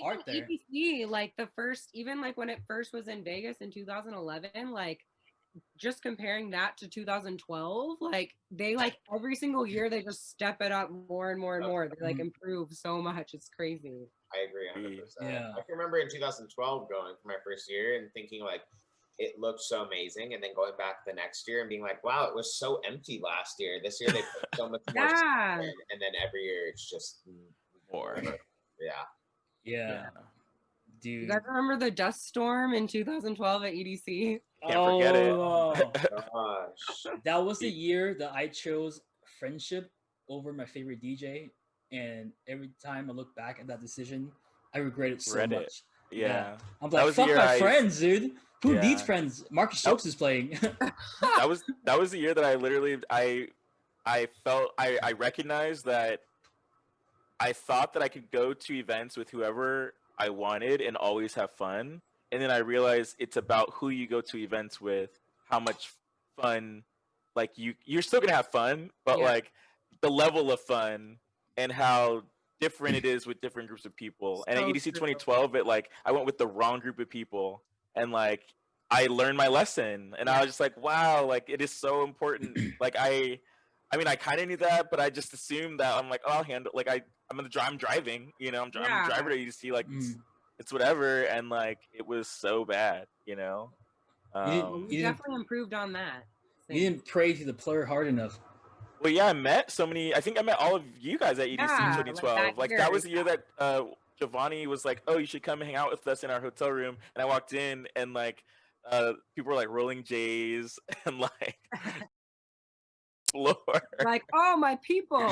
art there. EDC, like the first, even like when it first was in Vegas in 2011, like just comparing that to 2012, like they like every single year they just step it up more and more and more. They like improve so much. It's crazy. I agree 100%. Yeah. I can remember in 2012 going for my first year and thinking like it looked so amazing, and then going back the next year and being like, wow, it was so empty last year. This year they put so much more stuff in, and then every year it's just more. Yeah. Dude. You guys remember the dust storm in 2012 at EDC? Can't forget it. Gosh. That was the year that I chose friendship over my favorite DJ, and every time I look back at that decision, I regret it so much. Yeah. I'm like, fuck my friends, dude. Who needs friends? Marcus Stokes is playing. that was the year that I literally I felt I recognized that I thought that I could go to events with whoever I wanted and always have fun. And then I realized it's about who you go to events with, how much fun, like you're still gonna have fun, but like the level of fun and how different it is with different groups of people. And at EDC 2012, I went with the wrong group of people, and like I learned my lesson, and I was just like, wow, like it is so important. Like I mean, I kind of knew that, but I just assumed that I'm like, oh, I'll handle. Like I'm driving, you know, I'm a driver to EDC, like it's whatever, and like it was so bad, you know. You definitely improved on that. You didn't pray to the player hard enough. Well, yeah, I think I met all of you guys at EDC 2012. Like that was the year that Giovanni was like, oh, you should come hang out with us in our hotel room. And I walked in, and like people were like rolling J's and like floor. Like, oh, my people.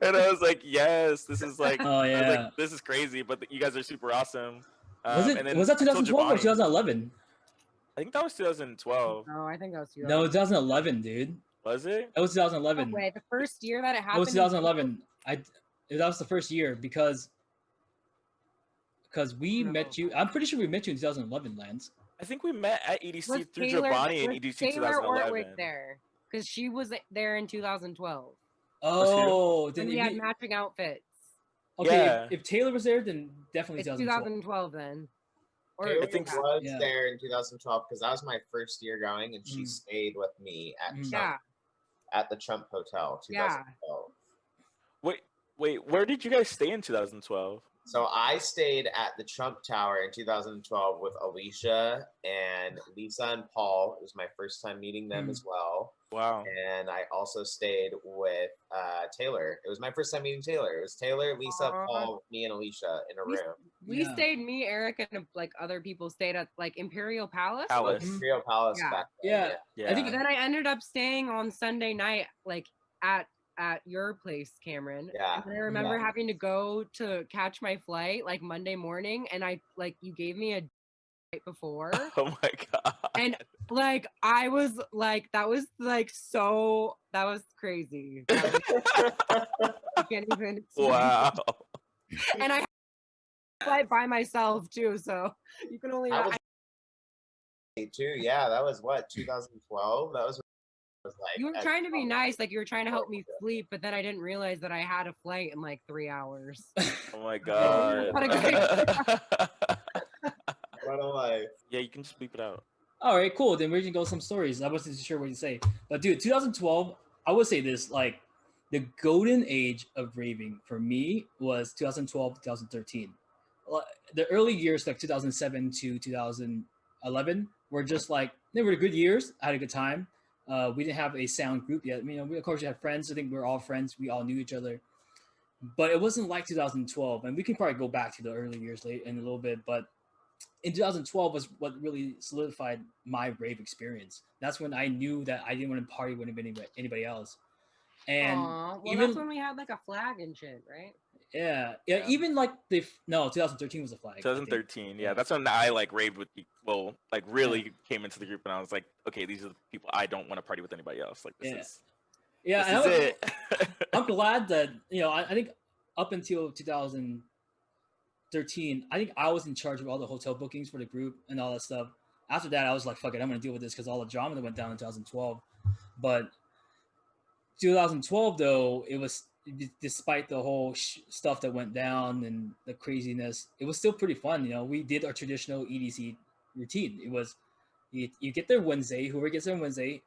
And I was like, yes, this is like, oh yeah, like, this is crazy, but you guys are super awesome. Was that 2012 or 2011? I think that was 2012. No, I think that was 2011. No, 2011, dude. Was it? It was 2011. No way. The first year that it happened. It was 2011. That was the first year because we met you. I'm pretty sure we met you in 2011, Lance. I think we met at EDC through Giovanni in EDC 2011. Was there because she was there in 2012. Oh, then we had matching outfits. Okay, yeah. If Taylor was there, then definitely 2012 then. Or I think was there in 2012 because that was my first year going, and she stayed with me at the Trump Hotel 2012. Wait, where did you guys stay in 2012? So I stayed at the Trump Tower in 2012 with Alicia and Lisa and Paul. It was my first time meeting them as well. Wow. And I also stayed with Taylor. It was my first time meeting Taylor. It was Taylor, Lisa, Paul, me, and Alicia in a room. We stayed, me, Eric, and like other people stayed at like Imperial Palace. Imperial Palace back then. Yeah. I think then I ended up staying on Sunday night, like at your place, Cameron. Yeah. And I remember having to go to catch my flight like Monday morning, and I like you gave me a right before. Oh my god. And like I was like that was crazy. I can't even explain. Wow. And I had to fly by myself too, so you can only too. Yeah, that was what, 2012? That was like, you were trying to be nice, like you were trying to help me sleep, but then I didn't realize that I had a flight in like 3 hours. Oh my god. What a life. Yeah, you can just bleep it out. All right, cool. Then we're gonna go some stories. I wasn't sure what to say, but dude, 2012. I would say this: like the golden age of raving for me was 2012, 2013. The early years, like 2007 to 2011, were just like they were good years. I had a good time. We didn't have a sound group yet. You know, of course, we had friends. I think we were all friends. We all knew each other. But it wasn't like 2012. And we can probably go back to the early years late in a little bit. But in 2012 was what really solidified my rave experience. That's when I knew that I didn't want to party with anybody else. And that's when we had like a flag and shit, right? Yeah. Even like 2013 was a flag. 2013, yeah. That's when I like raved with people, like really came into the group, and I was like, okay, these are the people I don't want to party with anybody else. Like this is it. I'm glad that I think up until 2013, I think I was in charge of all the hotel bookings for the group and all that stuff. After that, I was like, fuck it, I'm gonna deal with this because all the drama that went down in 2012. But 2012 though, it was despite the whole stuff that went down and the craziness, it was still pretty fun. You know, we did our traditional EDC routine. It was you get there Wednesday. Whoever gets there on Wednesday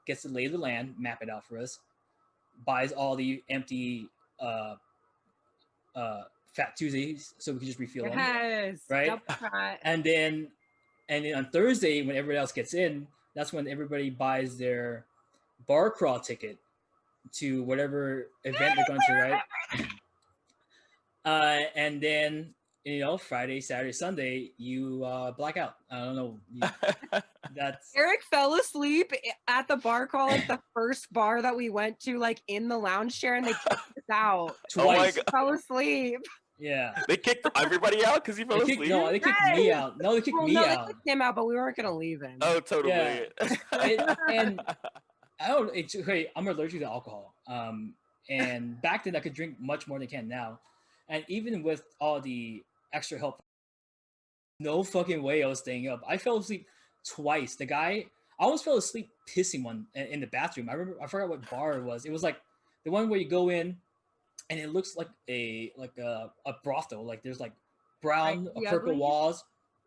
gets to lay the land, map it out for us, buys all the empty Fat Tuesdays so we can just refill them. Right. And then on Thursday, when everybody else gets in, that's when everybody buys their bar crawl ticket to whatever event they're going to, right? And then, you know, Friday, Saturday, Sunday, you black out. I don't know. That's Eric fell asleep at the bar crawl, like the first bar that we went to, like in the lounge chair, and they kicked us out. Twice. Oh my God. Fell asleep. Yeah. They kicked everybody out because he fell asleep? No, they kicked me out. No, they kicked me out. They kicked him out, but we weren't going to leave him. Oh, totally. Yeah. And I don't. Okay, I'm allergic to alcohol. And back then I could drink much more than I can now. And even with all the extra help, no fucking way I was staying up. I fell asleep twice. I almost fell asleep pissing one in the bathroom. I forgot what bar it was. It was like the one where you go in and it looks like a brothel. Like there's like brown or purple Ugly? walls.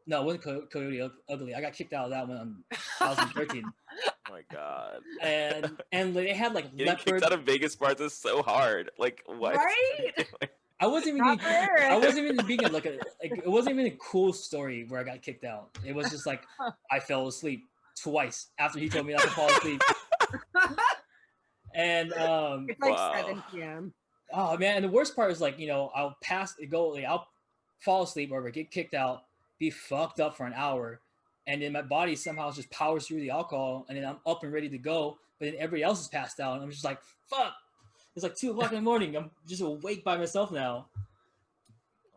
No, it wasn't Coyote Ugly. I got kicked out of that one in 2013. Oh my God. And they had like Getting leopard. kicked out of Vegas bars is so hard. Like what? Right? I wasn't even being like it wasn't even a cool story where I got kicked out. It was just like I fell asleep twice after he told me not to fall asleep. And it's like 7 p.m. Oh man, and the worst part is like, you know, I'll fall asleep or get kicked out, be fucked up for an hour, and then my body somehow just powers through the alcohol, and then I'm up and ready to go, but then everybody else is passed out, and I'm just like, fuck. It's like 2 o'clock in the morning. I'm just awake by myself now.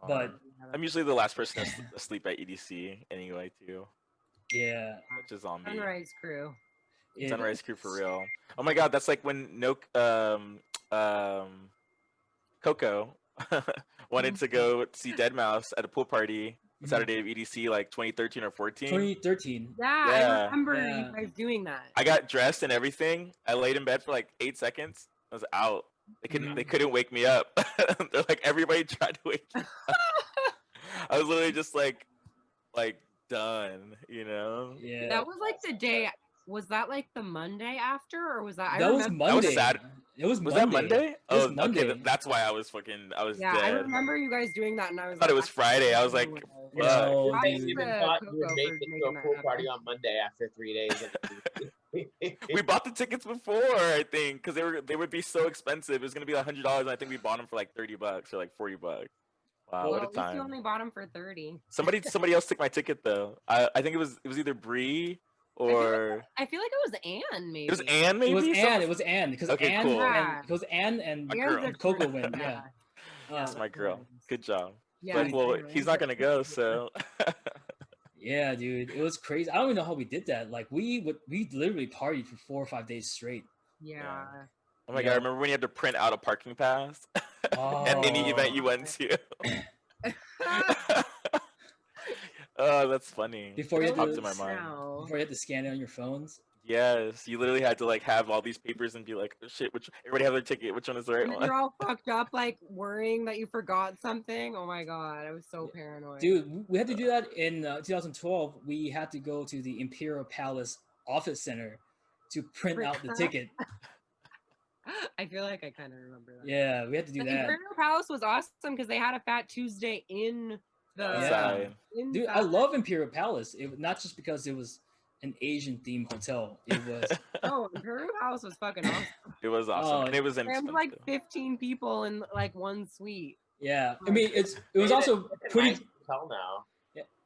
But I'm usually the last person to sleep at EDC anyway, too. Yeah. Which is on me. Sunrise Crew. Yeah. Sunrise Crew for real. Oh my God, that's like when Coco wanted to go see Deadmau5 at a pool party Saturday of EDC, like 2013 or 14. 2013. Yeah, I remember you guys doing that. I got dressed and everything. I laid in bed for like 8 seconds. I was out. They couldn't wake me up. They're like, everybody tried to wake me up. I was literally just like done, you know? Yeah. That was like the day. Was that like the Monday after, or was that? That was Monday. That was Saturday. It was Was Monday. that Monday? Was Oh, Monday. okay. That's why I was Yeah, dead. I remember you guys doing that, and I was. I thought it was Friday. I was like, No, I dude. even thought you would make it to a pool party on Monday after 3 days. we bought the tickets before, I think, because they would be so expensive. It was gonna be $100, and I think we bought them for like $30 or like $40. Wow, Well, what a at least you time! only bought them for 30. Somebody else took my ticket though. I think it was either Bree or I feel like it was Anne. Maybe it was Anne. Maybe It was Anne because Okay, Anne cool. because Anne and My girl. Coco went. Yeah. That's my girl. Good job. Yeah, But well, he's not gonna go, so. Yeah, dude, it was crazy. I don't even know how we did that. Like we literally partied for 4 or 5 days straight. Yeah. Oh my God! I remember when you had to print out a parking pass at any event you went to. Oh, that's funny. Before you popped in my mind. Before you had to scan it on your phones. Yes, you literally had to like have all these papers and be like, oh, shit, everybody have their ticket. Which one is the right one? You're all fucked up, like worrying that you forgot something. Oh my God, I was so paranoid. Dude, we had to do that in 2012. We had to go to the Imperial Palace Office Center to print out the ticket. I feel like I kind of remember that. Yeah, we had to do The that. Imperial Palace was awesome because they had a Fat Tuesday in the. Dude, I love Imperial Palace. It not just because it was an Asian themed hotel. It was. Oh, Imperial Palace was fucking awesome. It was awesome, and it was inexpensive. Like 15 people in like one suite. Yeah, I mean it was also pretty. Hotel now.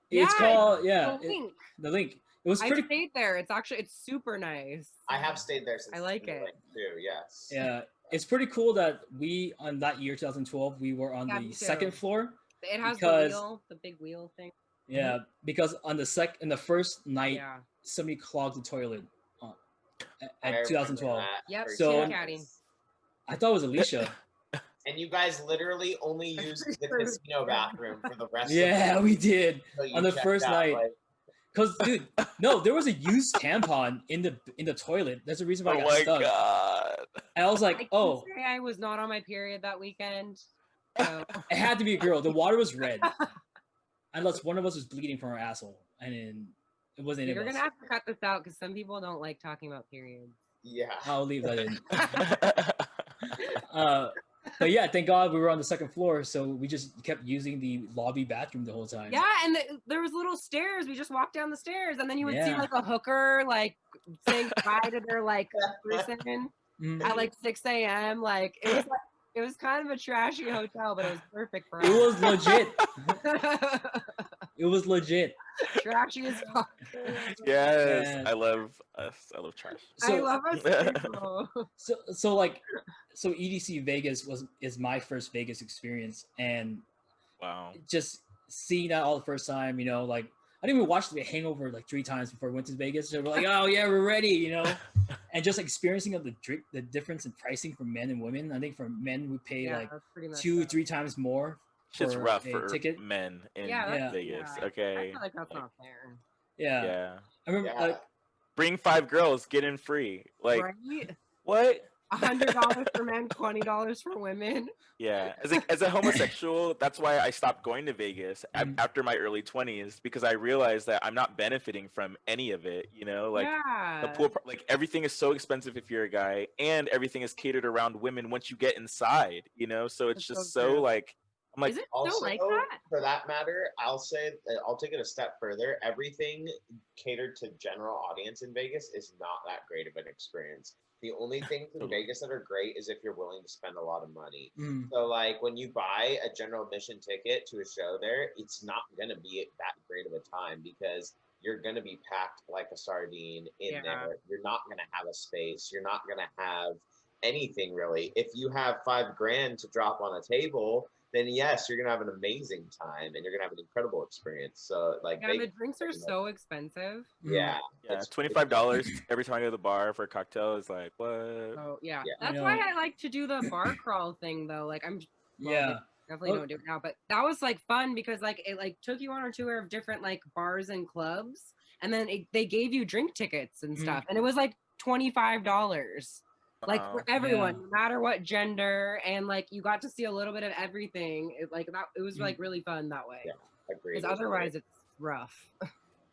Yeah, it's called The Link. It was pretty. I stayed there. It's super nice. I have stayed there since. I like it too. Yes. Yeah, it's pretty cool that we on that year 2012 we were on the second floor. It has the big wheel thing. Yeah, because on the first night, somebody clogged the toilet at 2012. Yep. So I thought it was Alicia. And you guys literally only used the casino bathroom for the rest. Yeah, we did on the first night. Cause dude, no, there was a used tampon in the toilet. That's the reason why I got stuck. God. And I was like, oh, I was not on my period that weekend. So. It had to be a girl. The water was red, unless one of us was bleeding from our asshole, and then it wasn't. You're gonna have to cut this out because some people don't like talking about periods. Yeah, I'll leave that in. But yeah, thank God we were on the second floor, so we just kept using the lobby bathroom the whole time. Yeah, and there was little stairs. We just walked down the stairs, and then you would see Yeah. like a hooker like saying bye to their like person at like 6 a.m. Like it was kind of a trashy hotel, but it was perfect for us. It was legit. It was legit. Trashy as fuck. Yes, Yeah. I love us. I love trash. I love us too. So EDC Vegas is my first Vegas experience, and Wow. just seeing that all the first time, you know, like I didn't even watch The Hangover like 3 times before we went to Vegas. So we're like, oh yeah, we're ready, you know, and just experiencing of the difference in pricing for men and women. I think for men we pay like that's pretty much 2-3 times more. Shit's for rough a for ticket. men in Yeah, Vegas. I Okay. feel like that's not fair. Yeah. Yeah. I remember Yeah. like Bring 5 girls, get in free. Like Right? what? $100 for men, $20 for women. Yeah, as a homosexual, that's why I stopped going to Vegas after my early 20s, because I realized that I'm not benefiting from any of it. You know, like the pool, like everything is so expensive if you're a guy, and everything is catered around women once you get inside. You know, so it's That's just so so true. like I'm like Is it also, still like that? for that matter, I'll say I'll take it a step further. Everything catered to general audience in Vegas is not that great of an experience. The only things in Vegas that are great is if you're willing to spend a lot of money. So like when you buy a general admission ticket to a show there, it's not gonna be that great of a time because you're gonna be packed like a sardine in there. You're not gonna have a space. You're not gonna have anything really. If you have $5,000 to drop on a table, then yes, you're gonna have an amazing time and you're gonna have an incredible experience. So like, Yeah, the drinks are so expensive. yeah, yeah, $25 every time I go to the bar for a cocktail is like what? Oh yeah, Yeah. that's why I like to do the bar crawl thing though. Like yeah. definitely don't do it now, but that was like fun because like it like took you on a tour of different like bars and clubs, and then they gave you drink tickets and stuff, and it was like $25. Like for everyone, no matter what gender, and like you got to see a little bit of everything. It was like really fun that way. Yeah, agreed. Because otherwise it's rough.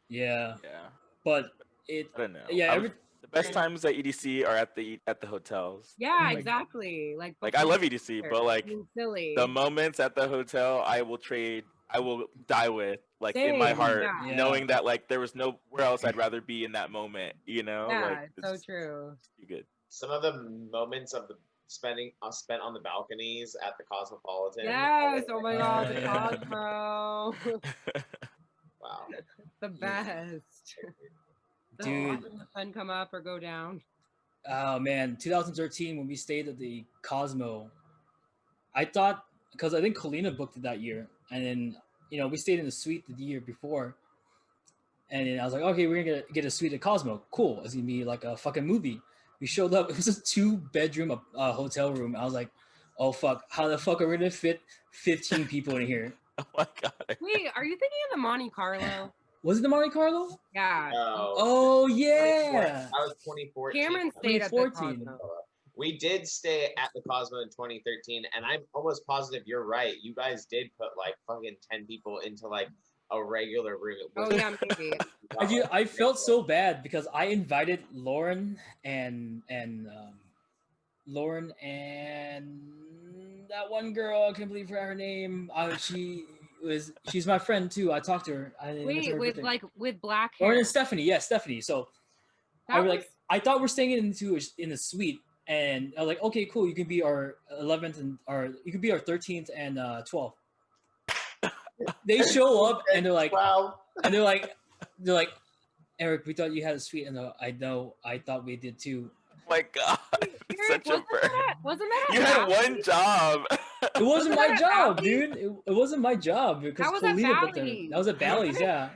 Yeah. Yeah, But I don't know. Yeah, the best times at EDC are at the hotels. Yeah, exactly. Like I love EDC, but like silly. the moments at the hotel, I will die with, like in my heart, knowing that like there was nowhere else I'd rather be in that moment. You know, yeah, like, it's so true. Good. Some of the moments of the spent on the balconies at the Cosmopolitan. Yes, oh my god, the Cosmo. Wow. The best. Dude. The sun come up or go down. Oh man, 2013 when we stayed at the Cosmo, I thought, because I think Colina booked it that year, and then we stayed in the suite the year before, and then I was like, okay, we're gonna get a suite at Cosmo. Cool, it's gonna be like a fucking movie. We showed up. It was a 2-bedroom hotel room. I was like, oh fuck, how the fuck are we gonna fit 15 people in here? Oh my god. Wait, are you thinking of the Monte Carlo? Was it the Monte Carlo? Yeah. Oh yeah. That was 2014. Cameron stayed at the 2014. Cosmo. We did stay at the Cosmo in 2013, and I'm almost positive you're right. You guys did put like fucking 10 people into like a regular room. Oh yeah, maybe. I felt so bad because I invited Lauren and that one girl, I can't believe her name. She's my friend too. I talked to her. Wait, with black hair. Lauren and Stephanie, yeah, Stephanie. So I thought we're staying in a suite, and I was like, okay, cool. You can be our 11th you can be our 13th and 12th. They show up and they're like, wow. And they're like, Eric, we thought you had a suite, and I know, I thought we did too. Oh my god, Eric, such a burn. Wasn't that You had one job. It wasn't my job, Bally's? dude. It wasn't my job because That was at Colina booked it. Bally's. That was at Bally's, yeah.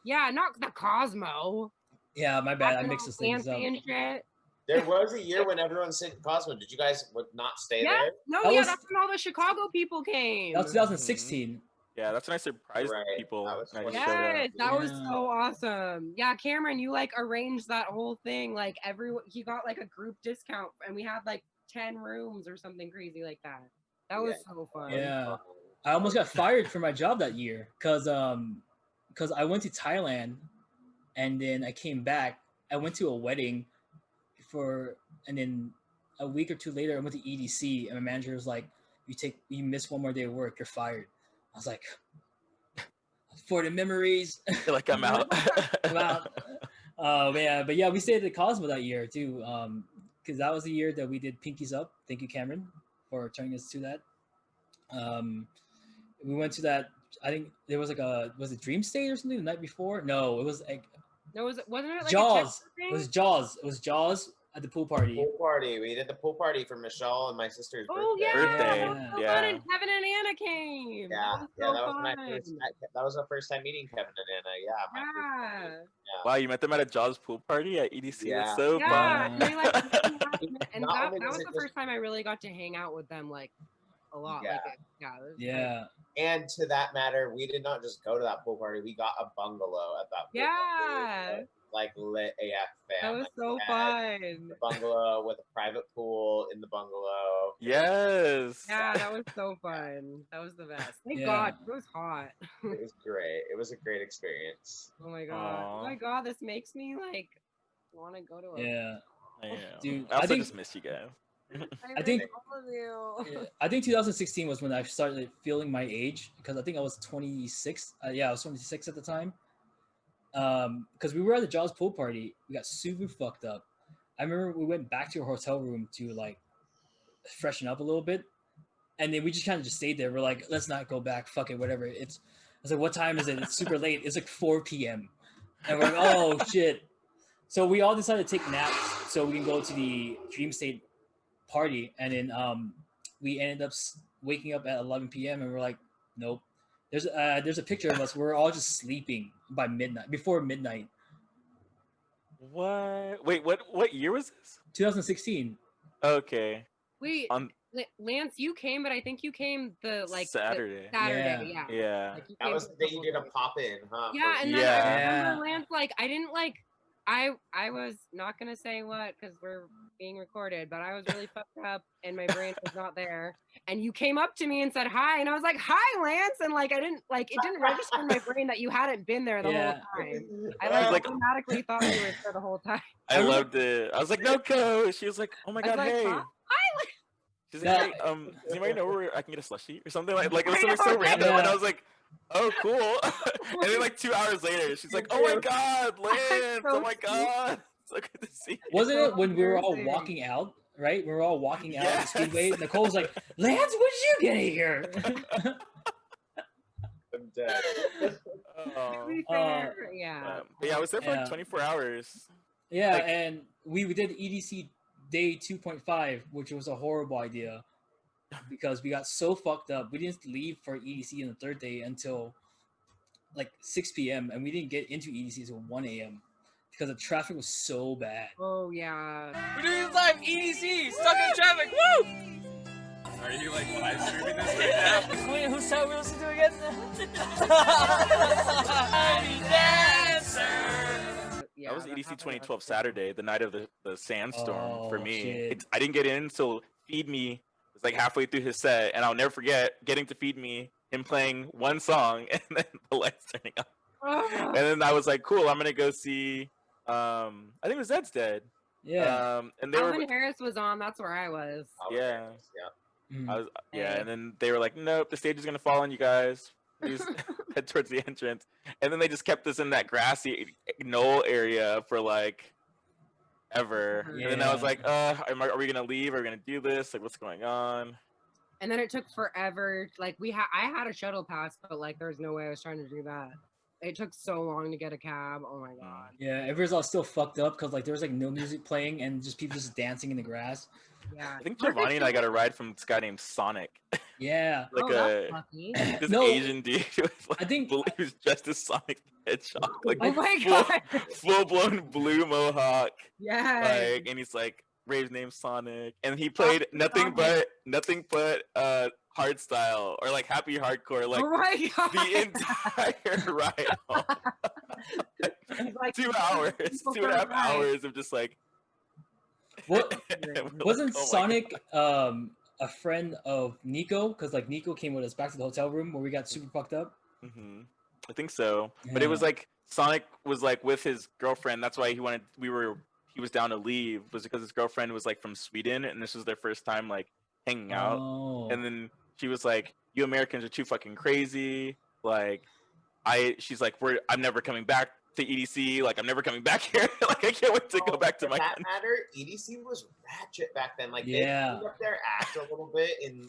Yeah, not the Cosmo. Yeah, my bad. I Acting mixed all the things up. fancy and shit. There was a year when everyone stayed at Cosmo. Did you guys not stay Yeah, there? no, That was- that's when all the Chicago people came. That was 2016. Yeah, that's when I surprised Right. people. That was when I funny. just showed up. Yes, that was Yeah. so awesome. Yeah, Cameron, you like arranged that whole thing. Like everyone, he got like a group discount, and we had like 10 rooms or something crazy like that. That was so fun. Yeah. I almost got fired from my job that year because I went to Thailand and then I came back. I went to a wedding and then a week or two later I went to EDC and my manager was like, you miss one more day of work, you're fired. I was like, for the memories. I feel like I'm out. I'm out. But yeah, we stayed at the Cosmo that year too. Because that was the year that we did Pinkies Up. Thank you, Cameron, for turning us to that. We went to that. I think there was was it Dream State or something the night before? No, it was like No, wasn't it like Jaws. A It was Jaws. It was Jaws at the pool party. Pool party. We did the pool party for Michelle and my sister's Oh birthday. yeah, Birthday, that was so yeah. fun, and Kevin and Anna came. Yeah, that was yeah, so that was my fun. first. That was the first time meeting Kevin and Anna. Yeah, my first time Yeah. meeting. Wow, you met them at a Jaws pool party at EDC. Yeah. That's so Yeah, fun. and they like and Not that only was was it the just- first time I really got to hang out with them like a lot. Yeah. Like it was Yeah. And to that matter, we did not just go to that pool party. We got a bungalow at that pool Yeah. party. Like lit AF fam. That was Like, so we had fun. a bungalow with a private pool in the bungalow. Yes. Yeah, that was so fun. That was the best. Thank Yeah. God, it was hot. It was great. It was a great experience. Oh my God. Aw. Oh my God, this makes me like want to go to a Yeah. Yeah. Dude, I also I think- just miss you guys. I think- miss all of you. I think 2016 was when I started feeling my age because I think I was 26. Yeah, I was 26 at the time. Because we were at the Jaws pool party, we got super fucked up. I remember we went back to our hotel room to like freshen up a little bit, and then we just kind of just stayed there. We're like, let's not go back. Fuck it, whatever. I was like, what time is it? It's super late. It's like 4 p.m. And we're like, oh shit. So we all decided to take naps so we can go to the Dream State party, and then we ended up waking up at 11 p.m. and we're like, nope. There's a picture of us. We're all just sleeping by midnight, before midnight. What? Wait, what year was this? 2016. Okay. Wait, On Lance, you came, but I think you came the Saturday. Saturday, yeah. Yeah. Like, you That came was for the a day you couple did a days. pop in, huh? Yeah, and then Yeah. I remember Yeah. Lance, like, I didn't like, I was not gonna say what because we're being recorded, but I was really fucked up and my brain was not there. And you came up to me and said hi, and I was like, "Hi, Lance," and like it didn't register in my brain that you hadn't been there the Yeah. whole time. I was like like- automatically thought you were there the whole time. I loved it. I was like, no, coach. She was like, oh my I was god, like, hey. huh? She's like, hey, Yeah. does anybody know where I can get a slushie or something? Like it was I something know, so right? random, and Yeah. I was like, oh, cool. And then like 2 hours later, she's like, oh my god, Lance, so oh my god. So good to see you. Wasn't it when we were all embarrassing. walking out? Right, we were all walking out of the Yes. speedway. Nicole was like, "Lance, when did you get here?" I'm dead. To be Oh. fair, yeah. But yeah, I was there for Yeah. like 24 hours. Yeah, Like- and we did EDC day 2.5, which was a horrible idea because we got so fucked up. We didn't leave for EDC on the third day until like 6 p.m. and we didn't get into EDC until 1 a.m. because the traffic was so bad. Oh yeah. We're doing this live EDC, stuck in traffic, woo! Are you like live streaming this right now? Wait, whose side we listen to again? Yeah, That was that EDC happened 2012 last Saturday, the night of the sandstorm for Oh, me. shit. I didn't get in, so Feed Me was like halfway through his set, and I'll never forget getting to Feed Me, him playing one song, and then the lights turning off. year. And then I was like, cool, I'm gonna go see. I think it was Zed's Dead. Yeah. And they were. Calvin Harris was on. That's where I was. Yeah. Yeah. Mhm. I was, yeah, Hey. and then they were like, "Nope, the stage is gonna fall on you guys. Please head towards the entrance." And then they just kept us in that grassy knoll area for like ever. And then I was Yeah. like, are we gonna leave? Are we gonna do this? Like, what's going on?" And then it took forever. Like I had a shuttle pass, but like there's no way I was trying to do that. It took so long to get a cab. Oh my god. Yeah, everyone's all still fucked up because like there was like no music playing and just people just dancing in the grass. Yeah. I think Giovanni and I got a ride from this guy named Sonic, Yeah. like oh, that's lucky. this No, Asian dude who was like, I think- he was dressed as Sonic the Hedgehog, like Oh my god. full blown blue mohawk. Yeah. Like, and he's like, Rave's name's Sonic, and he played nothing Sonic. but hardstyle or like happy hardcore, like oh my God. the entire ride home. Like 2 hours, 2.5 hours of just like. What wasn't like, oh Sonic a friend of Nico? Because like Nico came with us back to the hotel room where we got super fucked up. Mm-hmm. I think so, but it was like Sonic was like with his girlfriend. That's why he was down to leave, was because his girlfriend was like from Sweden and this was their first time like hanging out. And then she was like, "You Americans are too fucking crazy." Like, she's like, "I'm never coming back to EDC. Like, I'm never coming back here. Like, I can't wait to go back to my." For that matter, EDC was ratchet back then. Like, they cleaned up their act a little bit in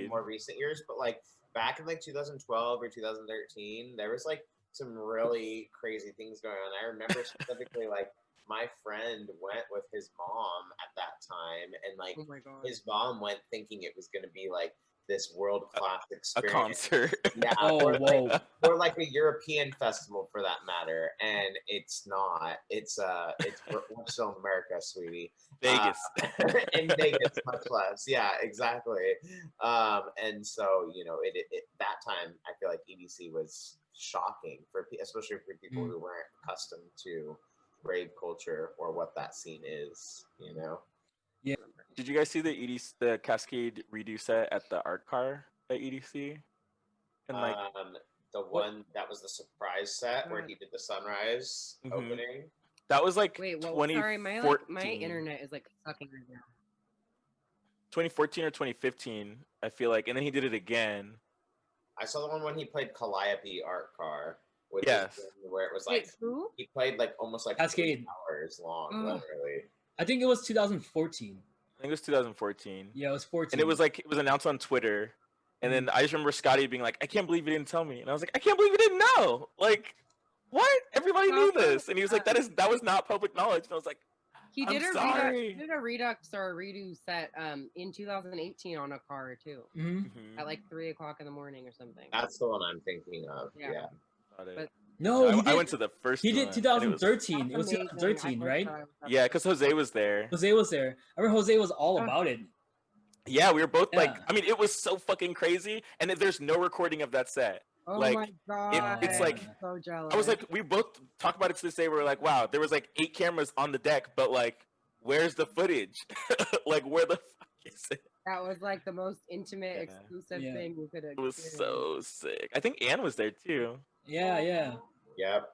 more recent years, but like back in like 2012 or 2013, there was like some really crazy things going on. I remember specifically like my friend went with his mom at that time, and like his mom went thinking it was going to be like this world-class experience. A concert. Yeah, or like a European festival for that matter, and it's not. It's we're still in America, sweetie. Vegas. In Vegas, much less. Yeah, exactly. And so, you know, it that time I feel like EDC was shocking especially for people who weren't accustomed to rave culture or what that scene is, you know. Yeah. Did you guys see the Kaskade redo set at the art car at EDC? And like the one that was the surprise set where he did the sunrise opening. That was like wait, well, 2014. sorry, my internet is like sucking right now. 2014 or 2015, I feel like, and then he did it again. I saw the one when he played Calliope Art Car, which yes, is where it was like he played like almost like Kaskade 3 hours long, literally. I think it was 2014. I think it was 2014. Yeah, it was 14. And it was like, it was announced on Twitter. And then I just remember Scotty being like, "I can't believe you didn't tell me." And I was like, "I can't believe you didn't know. Like, what? Everybody knew this." And he was like, that was not public knowledge." And I was like, he did sorry. a Redux or a redo set in 2018 on a car too. At like 3 o'clock in the morning or something. That's the one I'm thinking of. Yeah. But no, I went to the first He did one, 2013. It was 2013, right? Yeah, because Jose was there. Jose was there. I remember Jose was all about it. Yeah, we were both like, I mean, it was so fucking crazy. And there's no recording of that set. Oh like, my God. It's like, so jealous. I was like, we both talk about it to this day. We were like, wow, there was like 8 cameras on the deck, but like, where's the footage? Like, where the fuck is it? That was like the most intimate, exclusive thing we could have. It was so sick. I think Anne was there too. Yeah. Yep.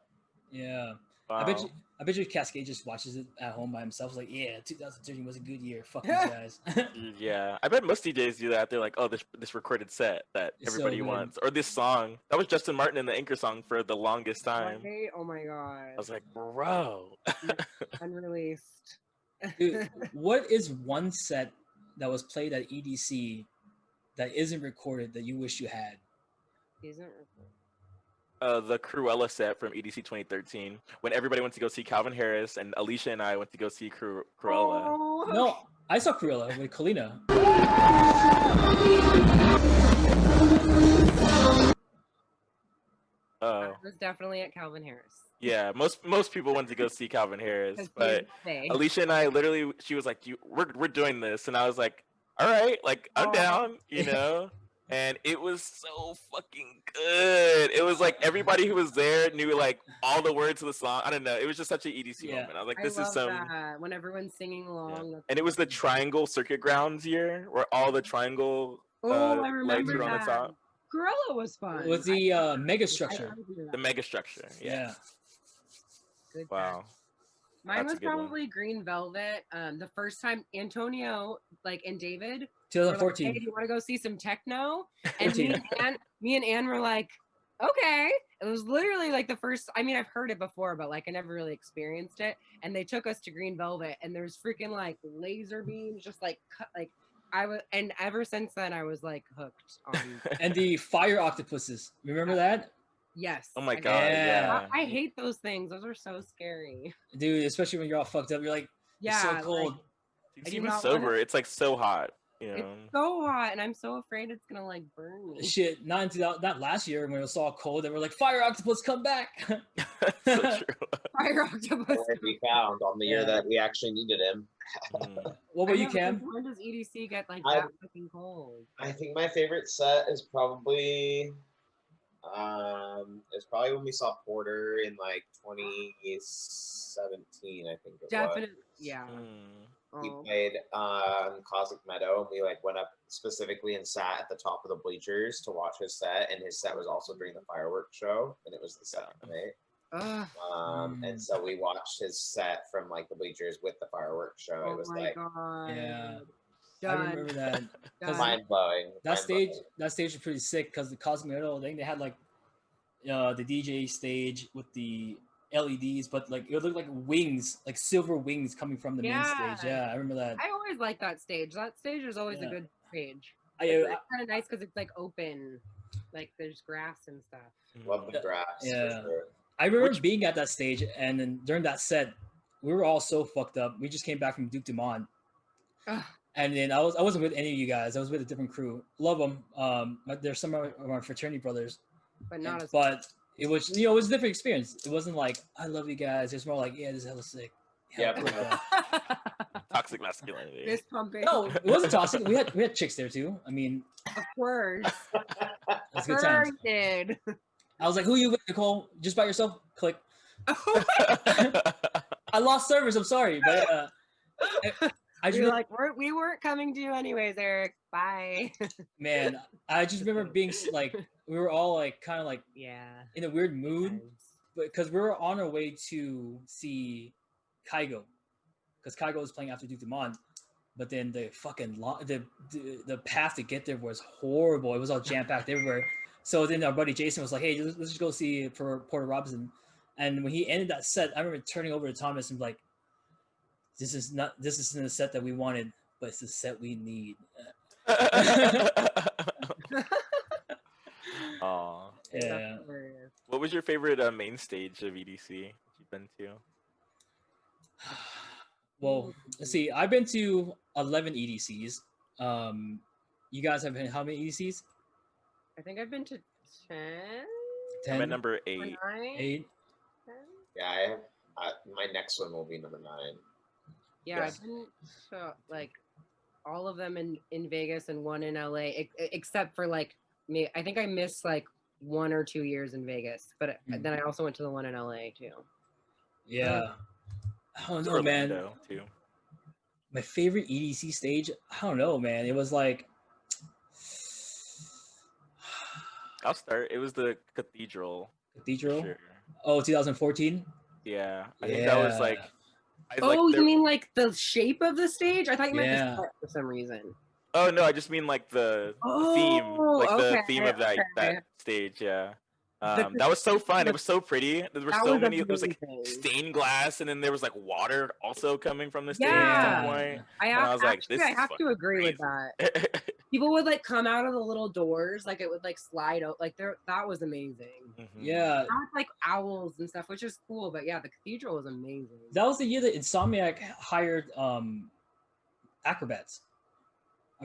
Yeah. Wow. I bet you Kaskade just watches it at home by himself. He's like, yeah, 2013 was a good year. Fuck you guys. Yeah, I bet most DJs do that. They're like, "Oh, this recorded set that everybody wants," or this song that was Justin Martin in the Anchor song for the longest time. Oh my God. I was like, bro. Unreleased. Dude, what is one set that was played at EDC that isn't recorded that you wish you had? Isn't recorded. The Krewella set from EDC 2013, when everybody went to go see Calvin Harris, and Alicia and I went to go see Krewella. Oh. No, I saw Krewella with Kalina. I was definitely at Calvin Harris. Yeah, most people went to go see Calvin Harris, but Alicia and I literally, she was like, "We're doing this," and I was like, "All right, like I'm down," you know. And it was so fucking good. It was like everybody who was there knew like all the words of the song. I don't know. It was just such an EDC moment. I was like, this is some. That, when everyone's singing along. Yeah. And it was the Triangle Circuit Grounds year where all the triangle I remember lights were on the top. Krewella was fun. Was the mega structure? The mega structure. Yeah. Good wow. Mine was probably Green Velvet. The first time Antonio, and David. 2014. Like, hey, you want to go see some techno? And me and Anne were like, okay. It was literally like the first. I mean, I've heard it before, but like I never really experienced it. And they took us to Green Velvet, and there's freaking like laser beams, just like cut, like I was. And ever since then, I was like hooked on. And the fire octopuses. Remember that? Yes. Oh my God. Yeah. I hate those things. Those are so scary. Dude, especially when you're all fucked up. You're like, it's so cold. Like, even sober, it's like so hot. You know? It's so hot, and I'm so afraid it's gonna like burn me. Shit, not last year when it was all cold, and we're like, fire octopus, come back. So true. Fire Octopus. Where we found on the year that we actually needed him. What about you, Cam? When does EDC get like I- that fucking cold? I think my favorite set is probably when we saw Porter in like 2017, I think it Definitely, was. yeah. We Oh. played Cosmic Meadow, and we like went up specifically and sat at the top of the bleachers to watch his set, and his set was also during the fireworks show, and it was the second night. Ugh. And so we watched his set from like the bleachers with the fireworks show. Oh It was my like god. Yeah. I Done. remember that. Done. mind blowing. That stage was pretty sick because the Cosmic Meadow thing, they had like the DJ stage with the LEDs, but like it looked like wings, like silver wings coming from the main stage. Yeah, I remember that. I always like that stage. That stage is always a good stage. I It's kind of nice because it's like open, like there's grass and stuff. Love the grass. Yeah. For sure. I remember being at that stage, and then during that set, we were all so fucked up. We just came back from Duke Dumont, Ugh. and then I wasn't with any of you guys. I was with a different crew. Love them. There's some of my fraternity brothers, But not as but it was it was a different experience. It wasn't like I love you guys. It's more like this is hella sick. Yeah, Hella cool, bro. Toxic masculinity. Fist pumping. No, it wasn't toxic. We had chicks there too. I mean, Of course. that's good times. Did. I was like, "Who you with, Nicole? Just by yourself?" Click. I lost service. I'm sorry, but I just You're like, we weren't coming to you anyways, Eric. Bye. man, I just remember being like, we were all like, kind of like Yeah. in a weird mood, because we were on our way to see Kygo, because Kygo was playing after Duke Dumont, but then the fucking the path to get there was horrible. It was all jam packed everywhere. So then our buddy Jason was like, "Hey, let's just go see for Porter Robinson." And when he ended that set, I remember turning over to Thomas and like, this isn't the set that we wanted, but it's the set we need. Aw. Yeah. What was your favorite main stage of EDC you've been to? Well, let's see. I've been to 11 EDCs. You guys have been how many EDCs? I think I've been to 10. 10? I'm at number 8. 8? Yeah, my next one will be number 9. Yeah, Yes. I've been to like all of them in Vegas and one in LA, except for like me. I think I missed like 1 or 2 years in Vegas, but then I also went to the one in LA too. Yeah. I don't know, Orlando, man. too. My favorite EDC stage? I don't know, man. It was like... I'll start. It was the Cathedral. Cathedral? Sure. Oh, 2014? Yeah. I think that was like... You mean like the shape of the stage? I thought you meant Yeah. the set for some reason. Oh, no, I just mean like the theme. Like the theme of that stage, yeah. That was so fun. It was so pretty. There were so many. There was like stained glass, and then there was like water also coming from the stage at some point. I was like, this I is have to agree with that. People would like come out of the little doors, like it would like slide out. Like that was amazing. Yeah. That was like owls and stuff, which is cool. But yeah, the cathedral was amazing. That was the year that Insomniac hired acrobats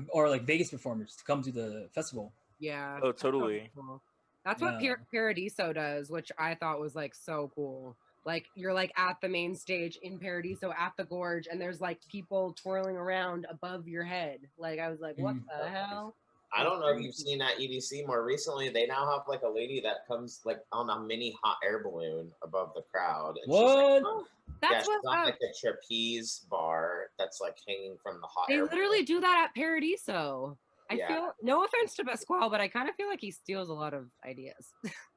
or like Vegas performers to come to the festival. Yeah. Oh, totally. Cool. That's what Paradiso does, which I thought was like so cool. Like you're like at the main stage in Paradiso at the gorge, and there's like people twirling around above your head. Like I was like, what the hell? I don't know if you've seen that EDC more recently. They now have like a lady that comes like on a mini hot air balloon above the crowd. And What? She's, like, That's she's on like a trapeze bar that's like hanging from the hot they air literally balloon. do that at Paradiso. I Yeah. feel, no offense to Pasquale, but I kind of feel like he steals a lot of ideas.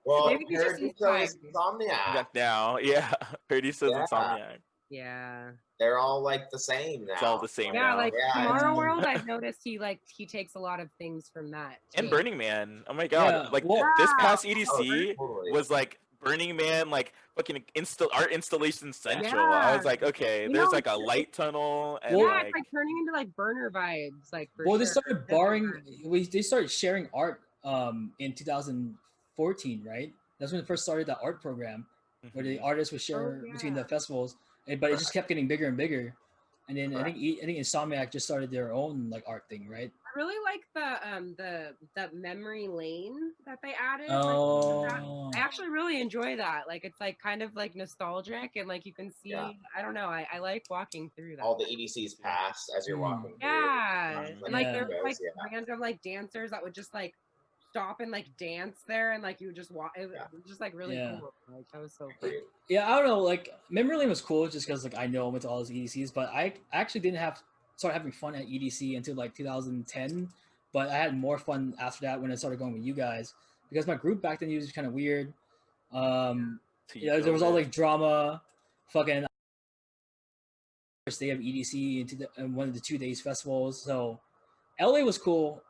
Well, Maybe he's just Paradiso is inspired. Insomniac. Now, yeah. Paradiso's Yeah. Insomniac. Yeah. They're all like the same now. It's all the same Yeah, now. like Yeah, TomorrowWorld, I've noticed he takes a lot of things from that. And too. Burning Man. Oh my god. Yeah, Like well- this past Oh, EDC totally. was like Burning Man, like fucking art installation central. Yeah. I was like, okay, You there's know, like a light tunnel and Well- Yeah, like it's like turning into like burner vibes. Like for Well, they sure. started barring. They started sharing art in 2014, right? That's when it first started the art program, where the artists would share Oh, between the yeah. festivals. But it just kept getting bigger and bigger. And then I think Insomniac just started their own like art thing, right? I really like the memory lane that they added. Oh, I actually really enjoy that. Like it's like kind of like nostalgic and like you can see. I don't know. I like walking through that. All the EDCs pass as you're walking through. And like there Yeah. was like random like dancers that would just like stop and like dance there, and like you would just walk. It was just like really cool. Like that was so cool. Yeah, I don't know. Like memory lane was cool just because like I know I went to all those EDCs, but I actually didn't start having fun at EDC until like 2010. But I had more fun after that when I started going with you guys because my group back then was kind of weird. There was all like drama, fucking first day of EDC and one of the 2 days festivals. So LA was cool,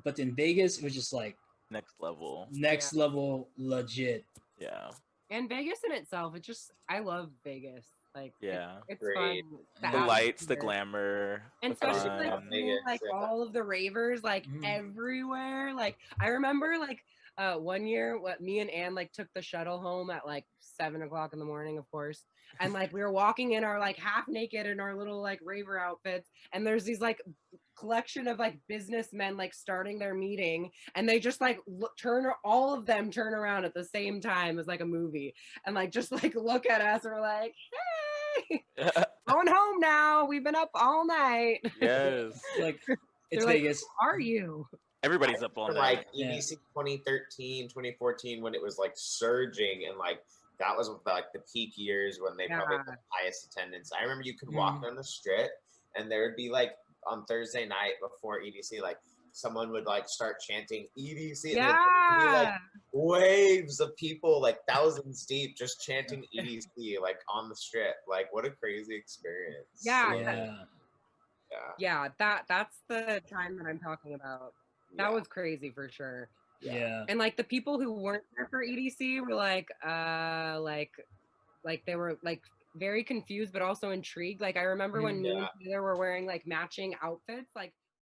but then Vegas it was just like next level legit. Yeah. And Vegas in itself, I love Vegas. Like it's great. Fun. The lights, the glamour, and especially like seeing, like all of the ravers like everywhere. Like I remember like 1 year me and Anne like took the shuttle home at like 7 o'clock in the morning, of course, and like we were walking in our like half naked in our little like raver outfits, and there's these like collection of like businessmen like starting their meeting, and they just like all of them turn around at the same time as like a movie, and like just like look at us and we're like, hey, going home now, we've been up all night. Yes. Like it's like, Vegas. Who are you? Everybody's up all night. Like EDC 2013, 2014 when it was like surging, and like that was like the peak years when they probably had the highest attendance. I remember you could walk down the strip and there would be like on Thursday night before EDC, like someone would like start chanting EDC, and there'd be like waves of people, like thousands deep, just chanting EDC, like on the strip. Like what a crazy experience. That's the time that I'm talking about. That was crazy for sure. Yeah. And like the people who weren't there for EDC were like they were like very confused but also intrigued. Like I remember when me and Taylor were wearing like matching outfits, like